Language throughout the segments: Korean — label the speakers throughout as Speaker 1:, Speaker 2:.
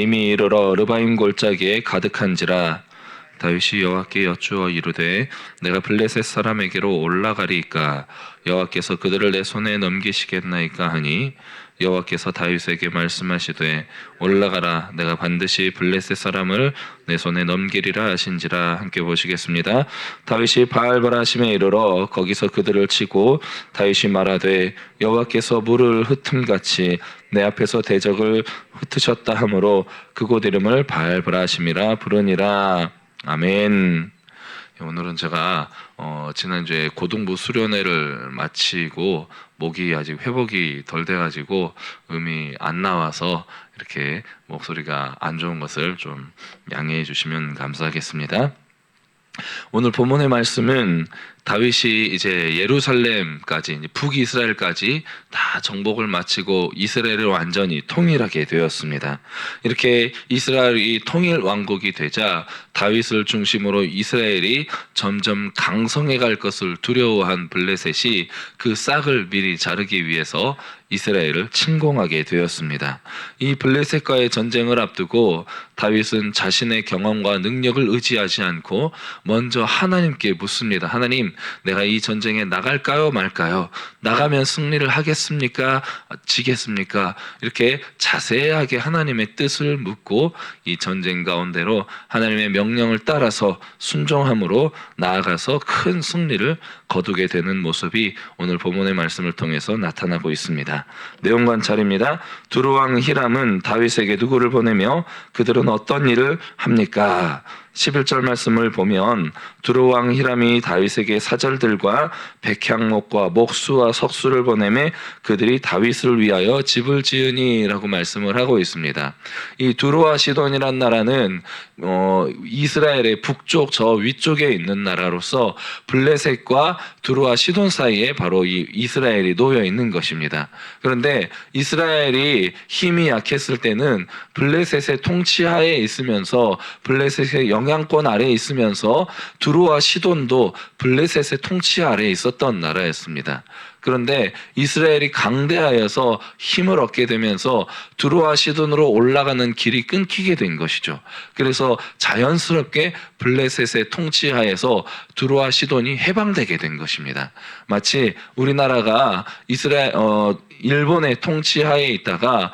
Speaker 1: 이미 이르러 르바임 골짜기에 가득한지라. 다윗이 여호와께 여쭈어 이르되 내가 블레셋 사람에게로 올라가리이까 여호와께서 그들을 내 손에 넘기시겠나이까 하니 여호와께서 다윗에게 말씀하시되 올라가라 내가 반드시 블레셋 사람을 내 손에 넘기리라 하신지라. 함께 보시겠습니다. 다윗이 바알바라심에 이르러 거기서 그들을 치고 다윗이 말하되 여호와께서 물을 흩음같이 내 앞에서 대적을 흩으셨다 하므로 그곳 이름을 바알바라심이라 부르니라. 아멘. 오늘은 제가 지난주에 고등부 수련회를 마치고 목이 아직 회복이 덜 돼가지고 음이 안 나와서 이렇게 목소리가 안 좋은 것을 좀 양해해 주시면 감사하겠습니다. 오늘 본문의 말씀은 다윗이 이제 예루살렘까지 북이스라엘까지 다 정복을 마치고 이스라엘을 완전히 통일하게 되었습니다. 이렇게 이스라엘이 통일 왕국이 되자 다윗을 중심으로 이스라엘이 점점 강성해 갈 것을 두려워한 블레셋이 그 싹을 미리 자르기 위해서 이스라엘을 침공하게 되었습니다. 이 블레셋과의 전쟁을 앞두고 다윗은 자신의 경험과 능력을 의지하지 않고 먼저 하나님께 묻습니다. 하나님, 내가 이 전쟁에 나갈까요 말까요? 나가면 승리를 하겠습니까? 지겠습니까? 이렇게 자세하게 하나님의 뜻을 묻고 이 전쟁 가운데로 하나님의 명령을 따라서 순종함으로 나아가서 큰 승리를 거두게 되는 모습이 오늘 본문의 말씀을 통해서 나타나고 있습니다. 내용 관찰입니다. 두루왕 히람은 다윗에게 누구를 보내며 그들은 어떤 일을 합니까? 11절 말씀을 보면 두루왕 히람이 다윗에게 사절들과 백향목과 목수와 석수를 보내매 그들이 다윗을 위하여 집을 지으니 라고 말씀을 하고 있습니다. 이 두루와 시돈이란 나라는 이스라엘의 북쪽 저 위쪽에 있는 나라로서 블레셋과 두루와 시돈 사이에 바로 이 이스라엘이 놓여 있는 것입니다. 그런데 이스라엘이 힘이 약했을 때는 블레셋의 통치하에 있으면서 블레셋의 영향권 아래에 있으면서 두루와 시돈도 블레셋의 통치 아래에 있었던 나라였습니다. 그런데 이스라엘이 강대하여서 힘을 얻게 되면서 두루와 시돈으로 올라가는 길이 끊기게 된 것이죠. 그래서 자연스럽게 블레셋의 통치하에서 두루와 시돈이 해방되게 된 것입니다. 마치 우리나라가 일본의 통치하에 있다가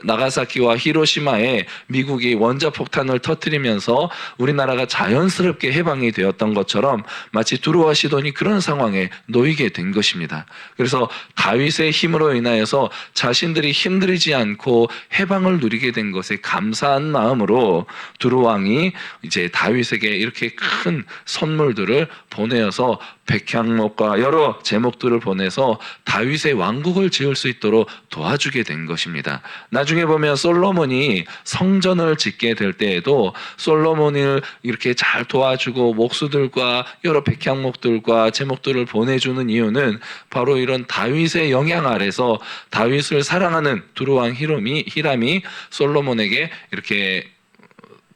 Speaker 1: 나가사키와 히로시마에 미국이 원자폭탄을 터뜨리면서 우리나라가 자연스럽게 해방이 되었던 것처럼 마치 두루와 시돈이 그런 상황에 놓이게 된 것입니다. 그래서 다윗의 힘으로 인하여서 자신들이 힘들이지 않고 해방을 누리게 된 것에 감사한 마음으로 두루 왕이 이제 다윗에게 이렇게 큰 선물들을 보내어서 백향목과 여러 제목들을 보내서 다윗의 왕국을 지을 수 있도록 도와주게 된 것입니다. 나중에 보면 솔로몬이 성전을 짓게 될 때에도 솔로몬을 이렇게 잘 도와주고 목수들과 여러 백향목들과 제목들을 보내주는 이유는 바로 이런 다윗의 영향 아래서 다윗을 사랑하는 두루왕 히람이 솔로몬에게 이렇게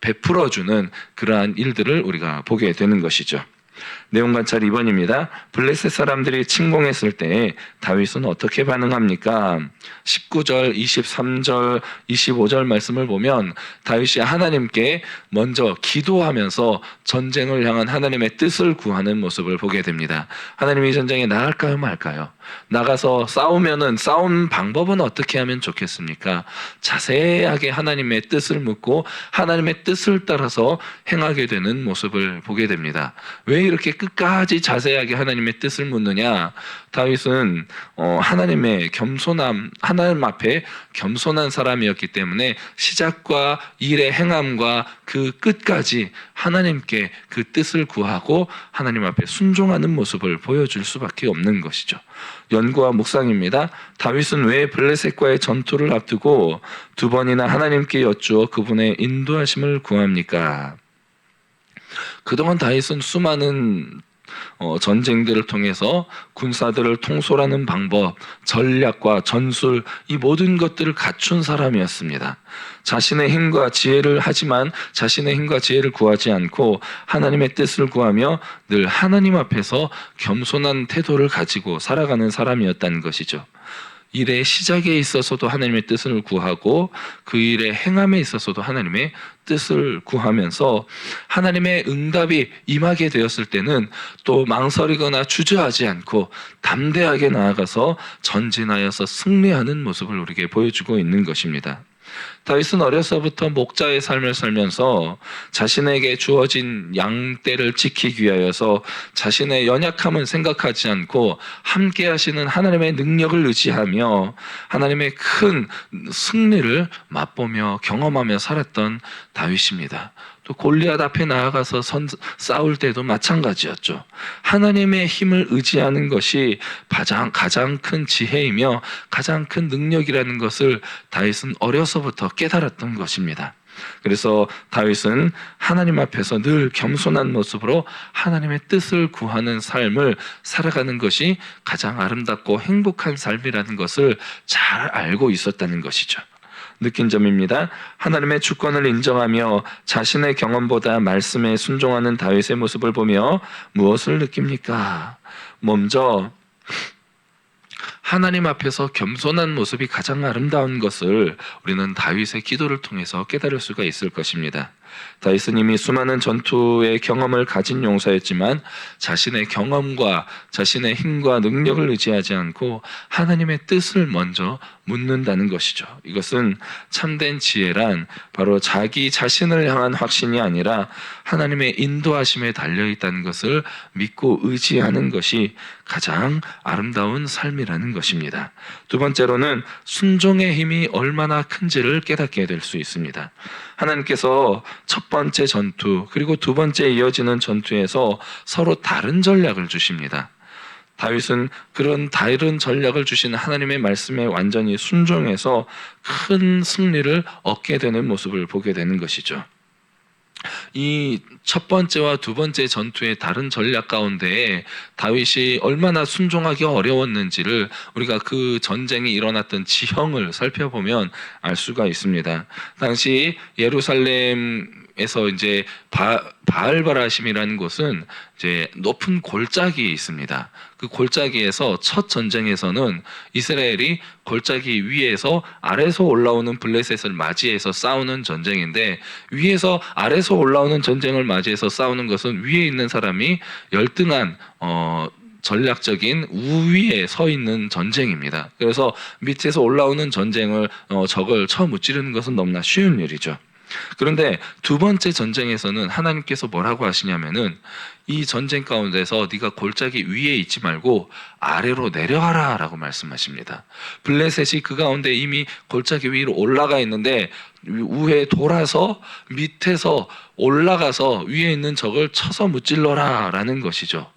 Speaker 1: 베풀어주는 그러한 일들을 우리가 보게 되는 것이죠. 내용 관찰 2번입니다. 블레셋 사람들이 침공했을 때 다윗은 어떻게 반응합니까? 19절, 23절, 25절 말씀을 보면 다윗이 하나님께 먼저 기도하면서 전쟁을 향한 하나님의 뜻을 구하는 모습을 보게 됩니다. 하나님이 전쟁에 나갈까요 말까요? 나가서 싸운 방법은 어떻게 하면 좋겠습니까? 자세하게 하나님의 뜻을 묻고 하나님의 뜻을 따라서 행하게 되는 모습을 보게 됩니다. 왜 이렇게 끝까지 자세하게 하나님의 뜻을 묻느냐? 다윗은 하나님의 하나님 앞에 겸손한 사람이었기 때문에 시작과 일의 행함과 그 끝까지 하나님께 그 뜻을 구하고 하나님 앞에 순종하는 모습을 보여줄 수밖에 없는 것이죠. 연구와 묵상입니다. 다윗은 왜 블레셋과의 전투를 앞두고 두 번이나 하나님께 여쭈어 그분의 인도하심을 구합니까? 그동안 다윗은 수많은 전쟁들을 통해서 군사들을 통솔하는 방법, 전략과 전술 이 모든 것들을 갖춘 사람이었습니다. 자신의 힘과 지혜를 구하지 않고 하나님의 뜻을 구하며 늘 하나님 앞에서 겸손한 태도를 가지고 살아가는 사람이었다는 것이죠. 일의 시작에 있어서도 하나님의 뜻을 구하고 그 일의 행함에 있어서도 하나님의 뜻을 구하면서 하나님의 응답이 임하게 되었을 때는 또 망설이거나 주저하지 않고 담대하게 나아가서 전진하여서 승리하는 모습을 우리에게 보여주고 있는 것입니다. 다윗은 어려서부터 목자의 삶을 살면서 자신에게 주어진 양떼를 지키기 위하여서 자신의 연약함을 생각하지 않고 함께 하시는 하나님의 능력을 의지하며 하나님의 큰 승리를 맛보며 경험하며 살았던 다윗입니다. 또 골리앗 앞에 나아가서 싸울 때도 마찬가지였죠. 하나님의 힘을 의지하는 것이 가장 큰 지혜이며 가장 큰 능력이라는 것을 다윗은 어려서부터 깨달았던 것입니다. 그래서 다윗은 하나님 앞에서 늘 겸손한 모습으로 하나님의 뜻을 구하는 삶을 살아가는 것이 가장 아름답고 행복한 삶이라는 것을 잘 알고 있었다는 것이죠. 느낀 점입니다. 하나님의 주권을 인정하며 자신의 경험보다 말씀에 순종하는 다윗의 모습을 보며 무엇을 느낍니까? 먼저 하나님 앞에서 겸손한 모습이 가장 아름다운 것을 우리는 다윗의 기도를 통해서 깨달을 수가 있을 것입니다. 다윗은 이미 수많은 전투의 경험을 가진 용사였지만 자신의 경험과 자신의 힘과 능력을 의지하지 않고 하나님의 뜻을 먼저 묻는다는 것이죠. 이것은 참된 지혜란 바로 자기 자신을 향한 확신이 아니라 하나님의 인도하심에 달려있다는 것을 믿고 의지하는 것이 가장 아름다운 삶이라는 것입니다. 두 번째로는 순종의 힘이 얼마나 큰지를 깨닫게 될 수 있습니다. 하나님께서 첫 번째 전투 그리고 두 번째 이어지는 전투에서 서로 다른 전략을 주십니다. 다윗은 그런 다른 전략을 주신 하나님의 말씀에 완전히 순종해서 큰 승리를 얻게 되는 모습을 보게 되는 것이죠. 이 첫 번째와 두 번째 전투의 다른 전략 가운데 다윗이 얼마나 순종하기 어려웠는지를 우리가 그 전쟁이 일어났던 지형을 살펴보면 알 수가 있습니다. 당시 예루살렘에서 이제 바알바라심이라는 곳은 이제 높은 골짜기에 있습니다. 그 골짜기에서 첫 전쟁에서는 이스라엘이 골짜기 위에서 아래서 올라오는 블레셋을 맞이해서 싸우는 전쟁인데, 위에서 아래서 올라오는 전쟁을 맞이해서 싸우는 것은 위에 있는 사람이 열등한 전략적인 우위에 서 있는 전쟁입니다. 그래서 밑에서 올라오는 전쟁을 적을 쳐무찌르는 것은 너무나 쉬운 일이죠. 그런데 두 번째 전쟁에서는 하나님께서 뭐라고 하시냐면은 이 전쟁 가운데서 네가 골짜기 위에 있지 말고 아래로 내려가라 라고 말씀하십니다. 블레셋이 그 가운데 이미 골짜기 위로 올라가 있는데 우회 돌아서 밑에서 올라가서 위에 있는 적을 쳐서 무찔러라 라는 것이죠.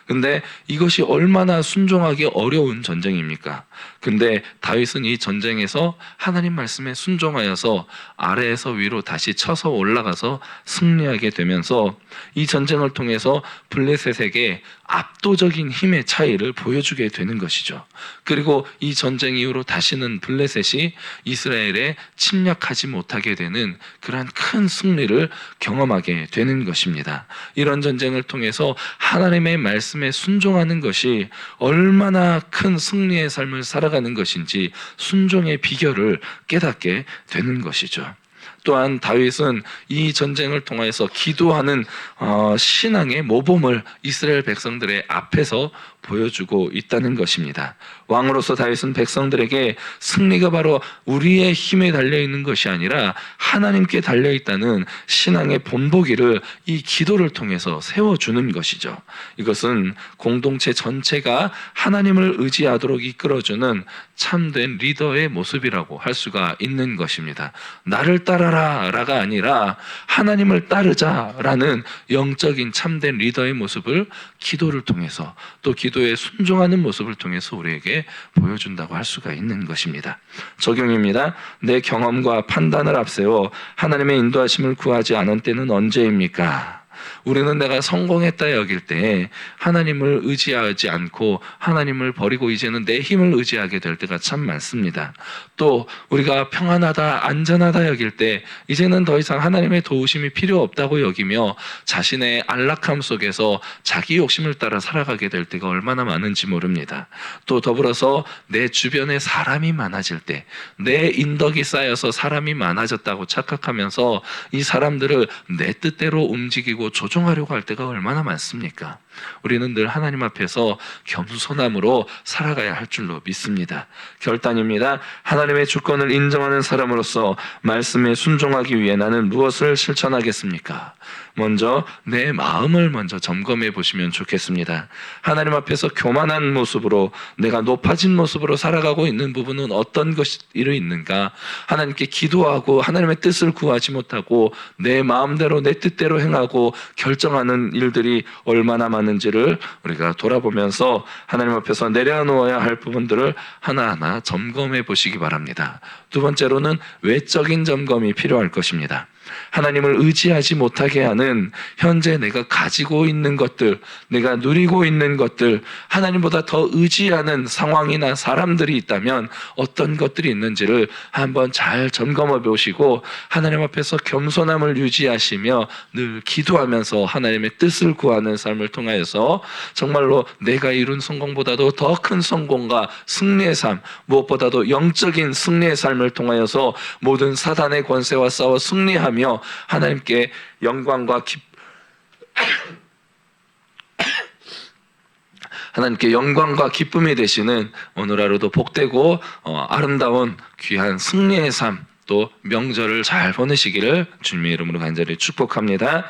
Speaker 1: 근데 이것이 얼마나 순종하기 어려운 전쟁입니까? 근데 다윗은 이 전쟁에서 하나님 말씀에 순종하여서 아래에서 위로 다시 쳐서 올라가서 승리하게 되면서 이 전쟁을 통해서 블레셋에게 압도적인 힘의 차이를 보여주게 되는 것이죠. 그리고 이 전쟁 이후로 다시는 블레셋이 이스라엘에 침략하지 못하게 되는 그러한 큰 승리를 경험하게 되는 것입니다. 이런 전쟁을 통해서 하나님의 말씀에 순종하는 것이 얼마나 큰 승리의 삶을 살아가는 것인지 순종의 비결을 깨닫게 되는 것이죠. 또한 다윗은 이 전쟁을 통해서 기도하는 신앙의 모범을 이스라엘 백성들의 앞에서 보여주고 있다는 것입니다. 왕으로서 다윗은 백성들에게 승리가 바로 우리의 힘에 달려있는 것이 아니라 하나님께 달려있다는 신앙의 본보기를 이 기도를 통해서 세워주는 것이죠. 이것은 공동체 전체가 하나님을 의지하도록 이끌어주는 참된 리더의 모습이라고 할 수가 있는 것입니다. 나를 따라라 라가 아니라 하나님을 따르자라는 영적인 참된 리더의 모습을 기도를 통해서 또 기도에 순종하는 모습을 통해서 우리에게 보여준다고 할 수가 있는 것입니다. 적용입니다. 내 경험과 판단을 앞세워 하나님의 인도하심을 구하지 않은 때는 언제입니까? 우리는 내가 성공했다 여길 때 하나님을 의지하지 않고 하나님을 버리고 이제는 내 힘을 의지하게 될 때가 참 많습니다. 또 우리가 평안하다 안전하다 여길 때 이제는 더 이상 하나님의 도우심이 필요 없다고 여기며 자신의 안락함 속에서 자기 욕심을 따라 살아가게 될 때가 얼마나 많은지 모릅니다. 또 더불어서 내 주변에 사람이 많아질 때 내 인덕이 쌓여서 사람이 많아졌다고 착각하면서 이 사람들을 내 뜻대로 움직이고 조종하려고 할 때가 얼마나 많습니까? 우리는 늘 하나님 앞에서 겸손함으로 살아가야 할 줄로 믿습니다. 결단입니다. 하나님의 주권을 인정하는 사람으로서 말씀에 순종하기 위해 나는 무엇을 실천하겠습니까? 먼저 내 마음을 먼저 점검해 보시면 좋겠습니다. 하나님 앞에서 교만한 모습으로 내가 높아진 모습으로 살아가고 있는 부분은 어떤 것이 있는가? 하나님께 기도하고 하나님의 뜻을 구하지 못하고 내 마음대로 내 뜻대로 행하고 결정하는 일들이 얼마나 많은지를 우리가 돌아보면서 하나님 앞에서 내려놓아야 할 부분들을 하나하나 점검해 보시기 바랍니다. 두 번째로는 외적인 점검이 필요할 것입니다. 하나님을 의지하지 못하게 하는 현재 내가 가지고 있는 것들, 내가 누리고 있는 것들, 하나님보다 더 의지하는 상황이나 사람들이 있다면 어떤 것들이 있는지를 한번 잘 점검해 보시고 하나님 앞에서 겸손함을 유지하시며 늘 기도하면서 하나님의 뜻을 구하는 삶을 통하여서 정말로 내가 이룬 성공보다도 더 큰 성공과 승리의 삶, 무엇보다도 영적인 승리의 삶을 통하여서 모든 사단의 권세와 싸워 승리하며 하나님께 하나님께 영광과 기쁨이 되시는 오늘 하루도 복되고 아름다운 귀한 승리의 삶, 또 명절을 잘 보내시기를 주님의 이름으로 간절히 축복합니다.